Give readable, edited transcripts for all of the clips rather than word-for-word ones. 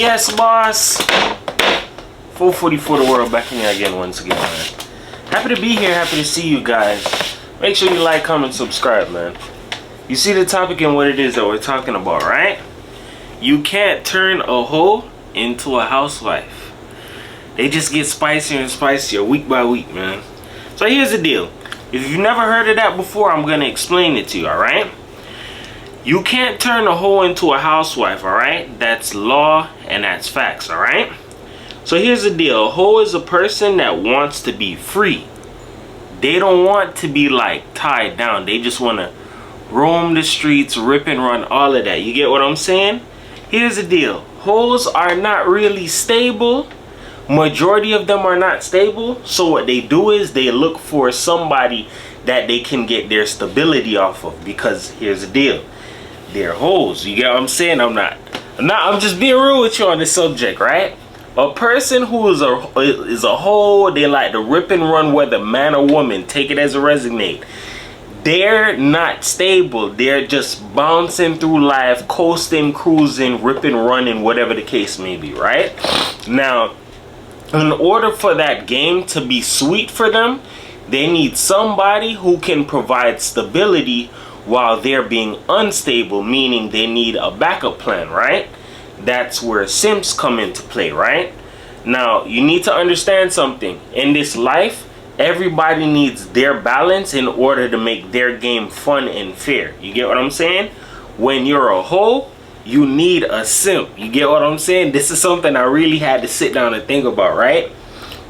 Yes, boss. 444 the world back in here again once again, man. Happy to be here, happy to see you guys. Make sure you like, comment, subscribe, man. You see the topic and what it is that we're talking about, right? You can't turn a hoe into a housewife. They just get spicier and spicier week by week, man. So here's the deal. If you've never heard of that before, I'm gonna explain it to you, alright? You can't turn a hoe into a housewife, alright? That's law and that's facts, alright? So here's the deal. A hoe is a person that wants to be free. They don't want to be like tied down. They just want to roam the streets, rip and run, all of that. You get what I'm saying? Here's the deal. Hoes are not really stable. Majority of them are not stable. So what they do is they look for somebody that they can get their stability off of. Because here's the deal. They're hoes. You get what I'm saying? I'm just being real with you on this subject, right? A person who is a hoe, they like to rip and run, whether man or woman, take it as a resonate. They're not stable. They're just bouncing through life, coasting, cruising, ripping, running, whatever the case may be, right? Now, in order for that game to be sweet for them, they need somebody who can provide stability while they're being unstable, meaning they need a backup plan, right? That's where simps come into play, right? Now, you need to understand something. In this life, everybody needs their balance in order to make their game fun and fair. You get what I'm saying? When you're a hoe, you need a simp. You get what I'm saying? This is something I really had to sit down and think about, right?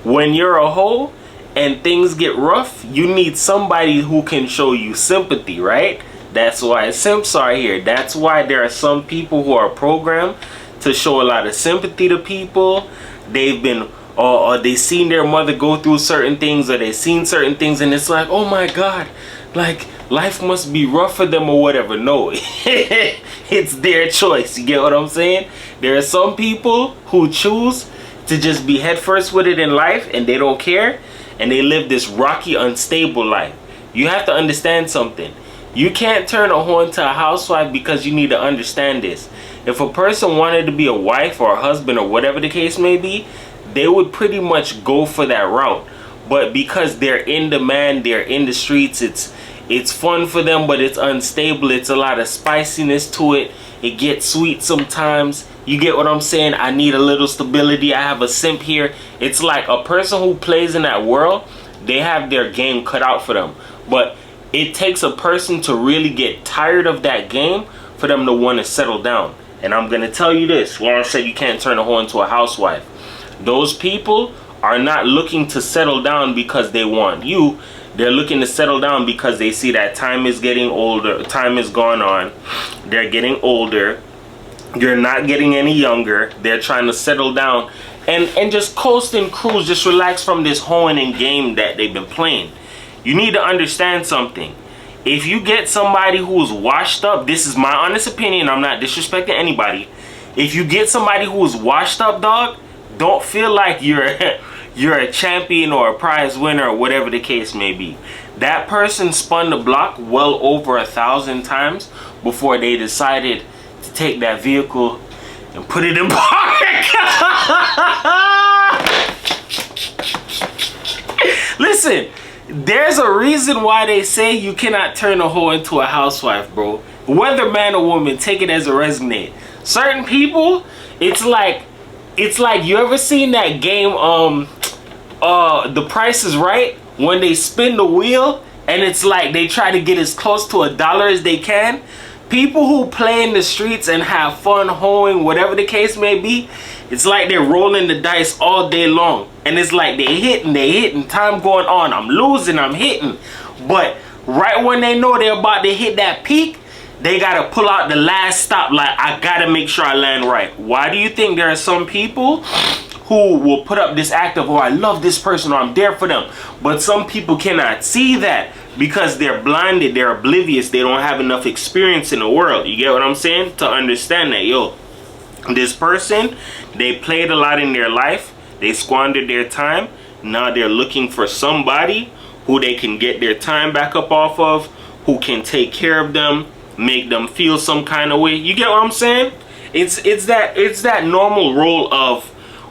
When you're a hoe and things get rough, you need somebody who can show you sympathy, right? That's why simps are here. That's why there are some people who are programmed to show a lot of sympathy to people. They've been or they seen their mother go through certain things, or they seen certain things, and it's like, oh my god, like life must be rough for them or whatever. No, it's their choice. You get what I'm saying? There are some people who choose to just be headfirst with it in life and they don't care, and they live this rocky, unstable life. You have to understand something. You can't turn a hoe into a housewife, because you need to understand this. If a person wanted to be a wife or a husband or whatever the case may be, they would pretty much go for that route. But because they're in demand, they're in the streets, it's fun for them, but it's unstable. It's a lot of spiciness to it. It gets sweet sometimes. You get what I'm saying? I need a little stability. I have a simp here. It's like a person who plays in that world, they have their game cut out for them. But it takes a person to really get tired of that game for them to want to settle down. And I'm going to tell you this. When I said you can't turn a hoe into a housewife, those people are not looking to settle down because they want you. They're looking to settle down because they see that time is getting older. Time is gone on. They're getting older. You're not getting any younger. They're trying to settle down and just coast and cruise. Just relax from this hoeing and game that they've been playing. You need to understand something. If you get somebody who's washed up, this is my honest opinion, I'm not disrespecting anybody. If you get somebody who's washed up, dog, don't feel like you're a champion or a prize winner or whatever the case may be. That person spun the block well over 1,000 times before they decided to take that vehicle and put it in park. Listen, there's a reason why they say you cannot turn a hoe into a housewife, bro. Whether man or woman, take it as a resonate. Certain people, it's like you ever seen that game The Price is Right, when they spin the wheel and it's like they try to get as close to $1 as they can? People who play in the streets and have fun hoeing, whatever the case may be, it's like they're rolling the dice all day long. And it's like they hitting, time going on. I'm losing, I'm hitting. But right when they know they're about to hit that peak, they gotta pull out the last stop. Like, I gotta make sure I land right. Why do you think there are some people who will put up this act of, oh, I love this person, or I'm there for them? But some people cannot see that because they're blinded, they're oblivious, they don't have enough experience in the world. You get what I'm saying? To understand that, yo, this person, they played a lot in their life, they squandered their time, now they're looking for somebody who they can get their time back up off of, who can take care of them, make them feel some kind of way. You get what I'm saying? It's that normal role of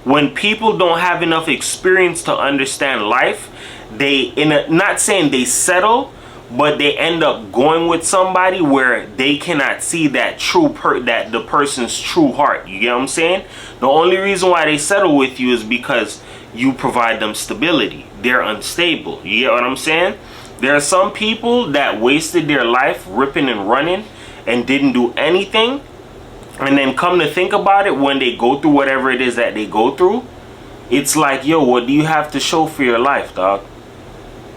when people don't have enough experience to understand life, they not saying they settle, but they end up going with somebody where they cannot see that that the person's true heart. You get what I'm saying? The only reason why they settle with you is because you provide them stability. They're unstable. You get what I'm saying? There are some people that wasted their life ripping and running and didn't do anything, and then come to think about it, when they go through whatever it is that they go through, it's like, yo, what do you have to show for your life, dog?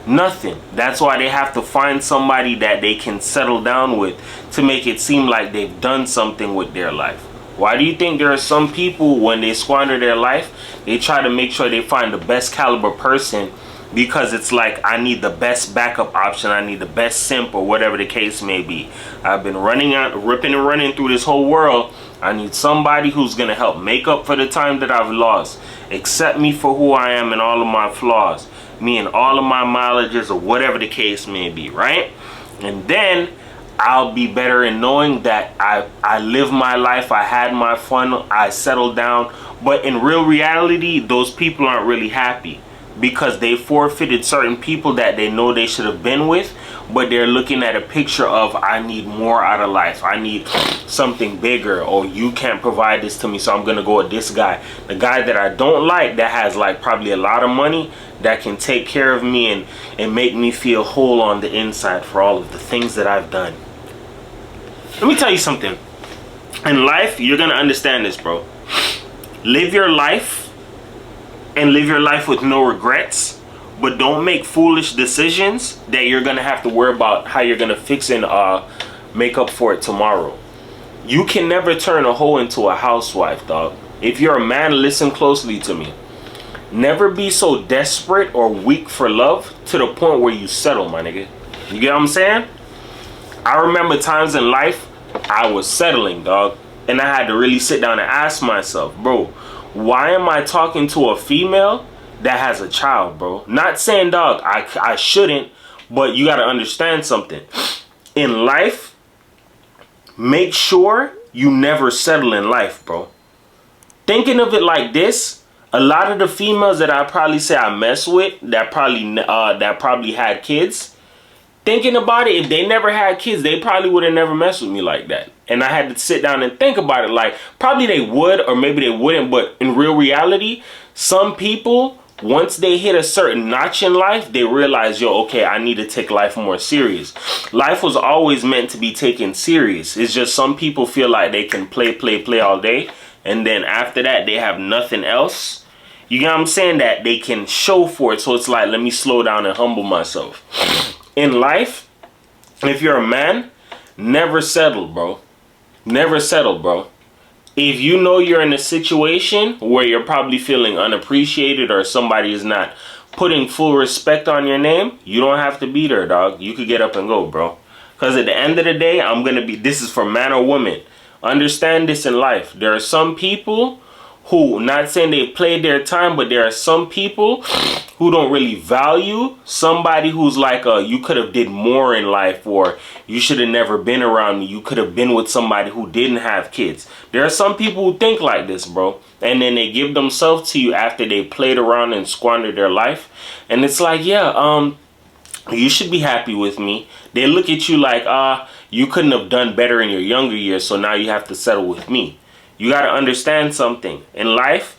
Nothing. That's why they have to find somebody that they can settle down with to make it seem like they've done something with their life. Why do you think there are some people, when they squander their life, they try to make sure they find the best caliber person? Because it's like, I need the best backup option, I need the best simp, or whatever the case may be. I've been ripping and running through this whole world. I need somebody who's gonna help make up for the time that I've lost, accept me for who I am and all of my flaws, me and all of my mileages, or whatever the case may be, right? And then I'll be better in knowing that I live my life, I had my fun, I settled down. But in real reality, those people aren't really happy, because they forfeited certain people that they know they should have been with, but they're looking at a picture of, I need more out of life, I need something bigger, or you can't provide this to me, so I'm gonna go with this guy, the guy that I don't like, that has like probably a lot of money, that can take care of me and make me feel whole on the inside for all of the things that I've done. Let me tell you something. In life, you're gonna understand this, bro. Live your life, and live your life with no regrets, but don't make foolish decisions that you're gonna have to worry about how you're gonna fix and make up for it tomorrow. You can never turn a hoe into a housewife, dog. If you're a man, listen closely to me. Never be so desperate or weak for love to the point where you settle, my nigga. You get what I'm saying? I remember times in life I was settling, dog, and I had to really sit down and ask myself, bro, why am I talking to a female that has a child, bro? Not saying, dog, I shouldn't, but you got to understand something. In life, make sure you never settle in life, bro. Thinking of it like this, a lot of the females that I probably say I mess with, that probably had kids, thinking about it, if they never had kids, they probably would have never messed with me like that. And I had to sit down and think about it. Like, probably they would, or maybe they wouldn't. But in real reality, some people, once they hit a certain notch in life, they realize, yo, okay, I need to take life more serious. Life was always meant to be taken serious. It's just some people feel like they can play all day, and then after that, they have nothing else. You know what I'm saying? That they can show for it. So it's like, let me slow down and humble myself. In life, if you're a man, never settle, bro. Never settle, bro. If you know you're in a situation where you're probably feeling unappreciated, or somebody is not putting full respect on your name, you don't have to be there, dog. You could get up and go, bro. Because at the end of the day, this is for man or woman. Understand this in life. There are some people who, not saying they played their time, but there are some people who don't really value somebody who's like, you could have did more in life, or you should have never been around me, you could have been with somebody who didn't have kids. There are some people who think like this, bro, and then they give themselves to you after they played around and squandered their life, and it's like, yeah, you should be happy with me. They look at you like, you couldn't have done better in your younger years, so now you have to settle with me. You got to understand something. In life,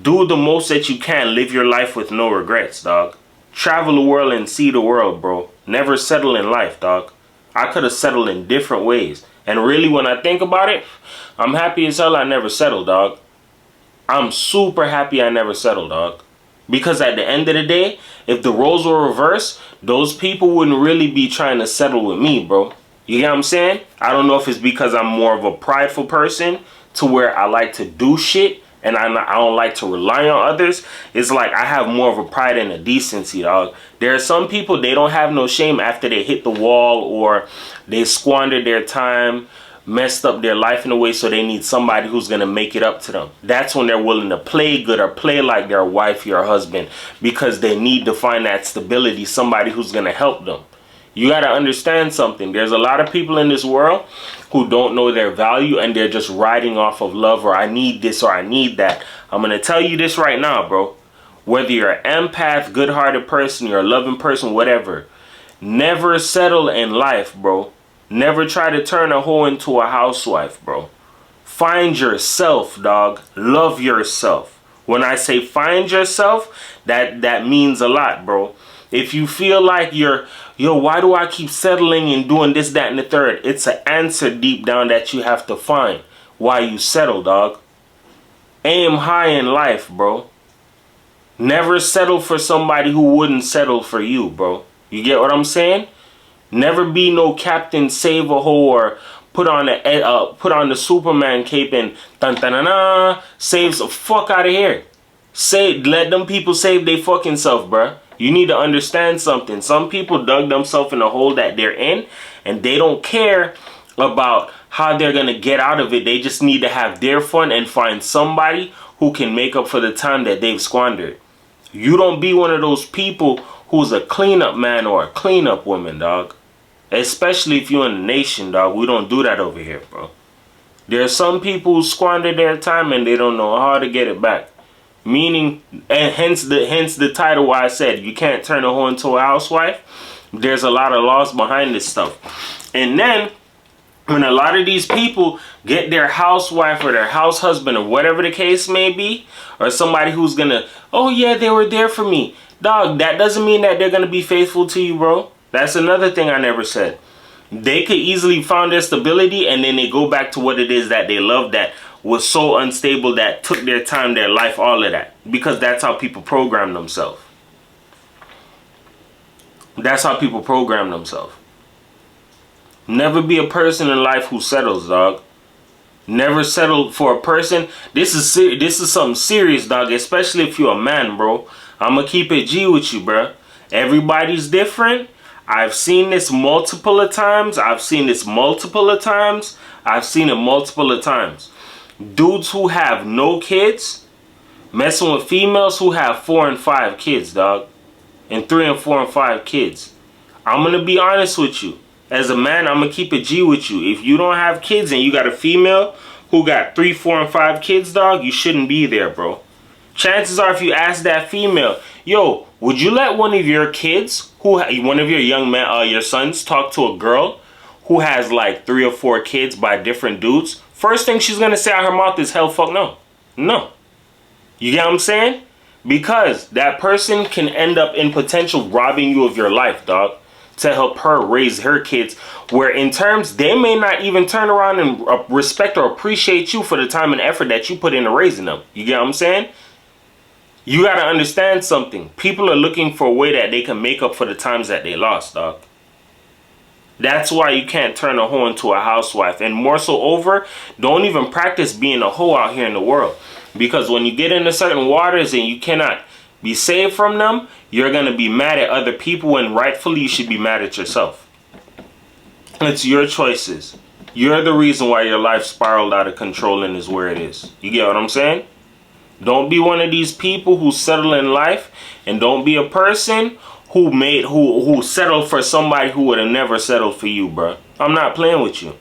do the most that you can. Live your life with no regrets, dog. Travel the world and see the world, bro. Never settle in life, dog. I could have settled in different ways. And really, when I think about it, I'm happy as hell I never settled, dog. I'm super happy I never settled, dog. Because at the end of the day, if the roles were reversed, those people wouldn't really be trying to settle with me, bro. You get what I'm saying? I don't know if it's because I'm more of a prideful person, to where I like to do shit and I don't like to rely on others. It's like I have more of a pride and a decency, dog. There are some people, they don't have no shame after they hit the wall, or they squandered their time, messed up their life in a way, so they need somebody who's going to make it up to them. That's when they're willing to play good, or play like their wife or husband, because they need to find that stability, somebody who's going to help them. You got to understand something. There's a lot of people in this world who don't know their value, and they're just riding off of love, or I need this or I need that. I'm going to tell you this right now, bro. Whether you're an empath, good-hearted person, you're a loving person, whatever, never settle in life, bro. Never try to turn a hoe into a housewife, bro. Find yourself, dog. Love yourself. When I say find yourself, that means a lot, bro. If you feel like yo, why do I keep settling and doing this, that, and the third? It's an answer deep down that you have to find why you settle, dog. Aim high in life, bro. Never settle for somebody who wouldn't settle for you, bro. You get what I'm saying? Never be no Captain Save a Hoe or put on the Superman cape and saves the fuck out of here. Let them people save their fucking self, bruh. You need to understand something. Some people dug themselves in a hole that they're in, and they don't care about how they're gonna get out of it. They just need to have their fun and find somebody who can make up for the time that they've squandered. You don't be one of those people who's a cleanup man or a cleanup woman, dog. Especially if you're in the nation, dog. We don't do that over here, bro. There are some people who squander their time and they don't know how to get it back. Meaning, and hence the title why I said you can't turn a hoe into a housewife. There's a lot of laws behind this stuff. And then, when a lot of these people get their housewife or their house husband or whatever the case may be, or somebody who's gonna, oh yeah, they were there for me. Dog, that doesn't mean that they're gonna be faithful to you, bro. That's another thing I never said. They could easily find their stability and then they go back to what it is that they love that was so unstable that took their time, their life, all of that. Because that's how people program themselves. That's how people program themselves. Never be a person in life who settles, dog. Never settle for a person. This is something serious, dog. Especially if you're a man, bro. I'ma keep it G with you, bro. Everybody's different. I've seen this multiple of times. I've seen this multiple of times. I've seen it multiple of times. Dudes who have no kids messing with females who have 4 and 5 kids, dog. And 3 and 4 and 5 kids. I'm gonna be honest with you. As a man, I'm gonna keep it G with you. If you don't have kids and you got a female who got 3, 4, and 5 kids, dog, you shouldn't be there, bro. Chances are, if you ask that female, yo, would you let one of your kids, one of your young men, your sons, talk to a girl who has like 3 or 4 kids by different dudes? First thing she's gonna say out her mouth is hell fuck no. No. You get what I'm saying? Because that person can end up in potential robbing you of your life, dog, to help her raise her kids, where in terms they may not even turn around and respect or appreciate you for the time and effort that you put into raising them. You get what I'm saying? You got to understand something. People are looking for a way that they can make up for the times that they lost, dog. That's why you can't turn a hoe into a housewife. And more so over, don't even practice being a hoe out here in the world. Because when you get into certain waters and you cannot be saved from them, you're going to be mad at other people when rightfully you should be mad at yourself. It's your choices. You're the reason why your life spiraled out of control and is where it is. You get what I'm saying? Don't be one of these people who settle in life, and don't be a person who settled for somebody who would have never settled for you, bro. I'm not playing with you.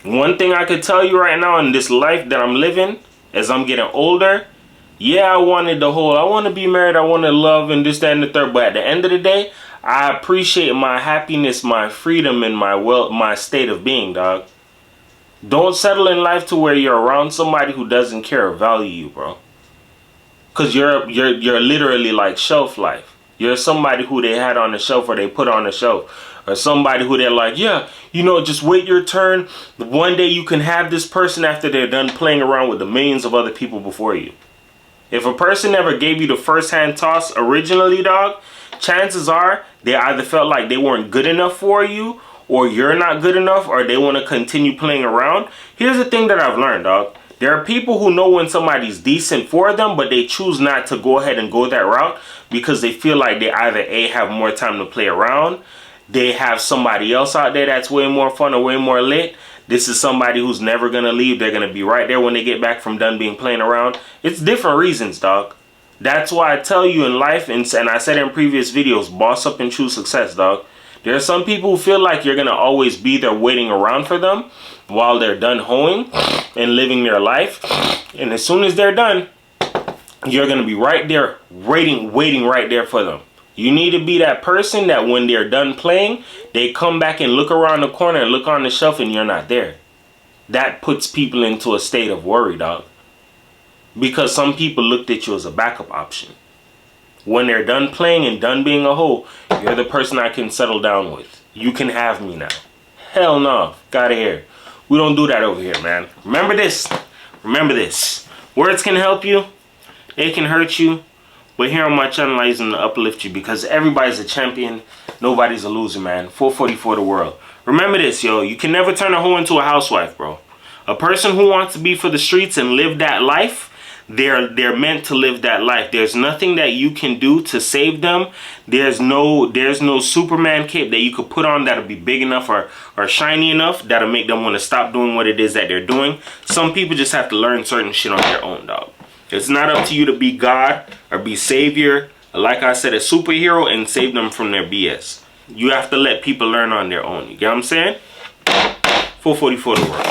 One thing I could tell you right now in this life that I'm living as I'm getting older, yeah, I wanted the whole, I want to be married, I want to love and this, that, and the third, but at the end of the day, I appreciate my happiness, my freedom, and my state of being, dog. Don't settle in life to where you're around somebody who doesn't care or value you, bro. Cause you're literally like shelf life. You're somebody who they had on the shelf or they put on the shelf. Or somebody who they're like, yeah, you know, just wait your turn. One day you can have this person after they're done playing around with the millions of other people before you. If a person never gave you the first hand toss originally, dog, chances are they either felt like they weren't good enough for you, or you're not good enough, or they want to continue playing around. Here's the thing that I've learned, dog. There are people who know when somebody's decent for them, but they choose not to go ahead and go that route because they feel like they either A, have more time to play around, they have somebody else out there that's way more fun or way more lit. This is somebody who's never going to leave. They're going to be right there when they get back from done being playing around. It's different reasons, dog. That's why I tell you in life, and I said in previous videos, boss up and choose success, dog. There are some people who feel like you're going to always be there waiting around for them while they're done hoeing and living their life. And as soon as they're done, you're going to be right there waiting right there for them. You need to be that person that when they're done playing, they come back and look around the corner and look on the shelf and you're not there. That puts people into a state of worry, dog. Because some people looked at you as a backup option. When they're done playing and done being a hoe, you're the person I can settle down with. You can have me now. Hell no. Got of here. We don't do that over here, man. Remember this. Remember this. Words can help you. They can hurt you. But here on my channel, I use them to uplift you because everybody's a champion. Nobody's a loser, man. 444 the world. Remember this, yo. You can never turn a hoe into a housewife, bro. A person who wants to be for the streets and live that life, they're meant to live that life. There's nothing that you can do to save them. There's no Superman cape that you could put on that'll be big enough or shiny enough that'll make them want to stop doing what it is that they're doing. Some people just have to learn certain shit on their own, dog. It's not up to you to be God or be savior, or like I said, a superhero and save them from their BS. You have to let people learn on their own. You get what I'm saying? 444 the world.